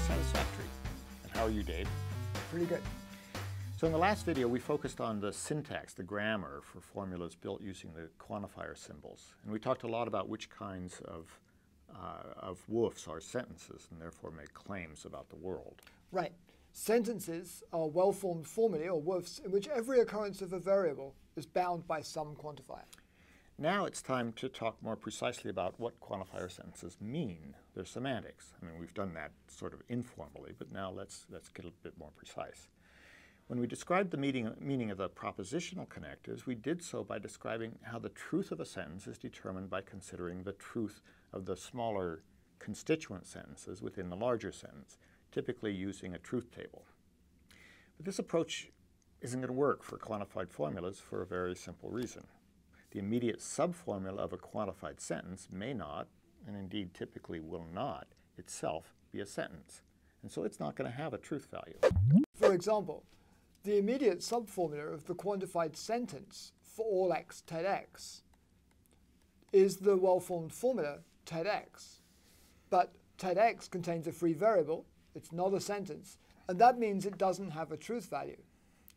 satisfactory. And how are you, Dave? Pretty good. So in the last video, we focused on the syntax, the grammar for formulas built using the quantifier symbols. And we talked a lot about which kinds of woofs are sentences and therefore make claims about the world. Right. Sentences are well-formed formulae, or woofs, in which every occurrence of a variable is bound by some quantifier. Now it's time to talk more precisely about what quantifier sentences mean, their semantics. I mean, we've done that sort of informally, but now let's get a bit more precise. When we described the meaning of the propositional connectives, we did so by describing how the truth of a sentence is determined by considering the truth of the smaller constituent sentences within the larger sentence, typically using a truth table. But this approach isn't going to work for quantified formulas for a very simple reason. The immediate subformula of a quantified sentence may not, and indeed typically will not, itself be a sentence. And so it's not going to have a truth value. For example, the immediate subformula of the quantified sentence for all x TED x is the well-formed formula TED x. But TED x contains a free variable, it's not a sentence, and that means it doesn't have a truth value,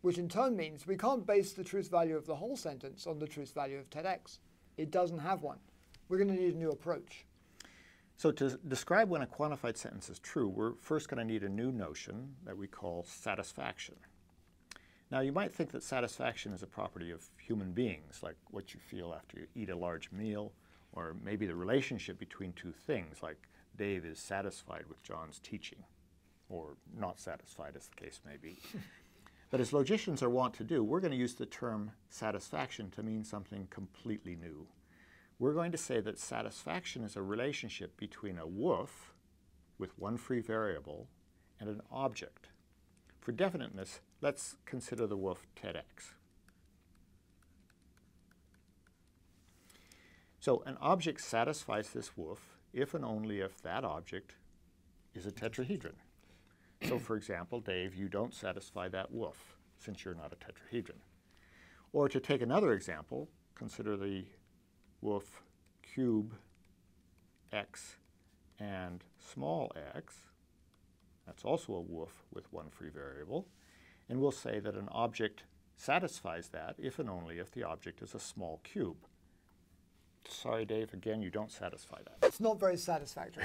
which in turn means we can't base the truth value of the whole sentence on the truth value of TED x. It doesn't have one. We're going to need a new approach. So to describe when a quantified sentence is true, we're first going to need a new notion that we call satisfaction. Now, you might think that satisfaction is a property of human beings, like what you feel after you eat a large meal, or maybe the relationship between two things, like Dave is satisfied with John's teaching, or not satisfied, as the case may be. But as logicians are wont to do, we're going to use the term satisfaction to mean something completely new. We're going to say that satisfaction is a relationship between a woof, with one free variable, and an object. For definiteness, let's consider the woof TED x. So an object satisfies this woof if and only if that object is a tetrahedron. So for example, Dave, you don't satisfy that woof since you're not a tetrahedron. Or to take another example, consider the woof cube x and small x. That's also a woof with one free variable. And we'll say that an object satisfies that if and only if the object is a small cube. Sorry, Dave, again, you don't satisfy that. It's not very satisfactory.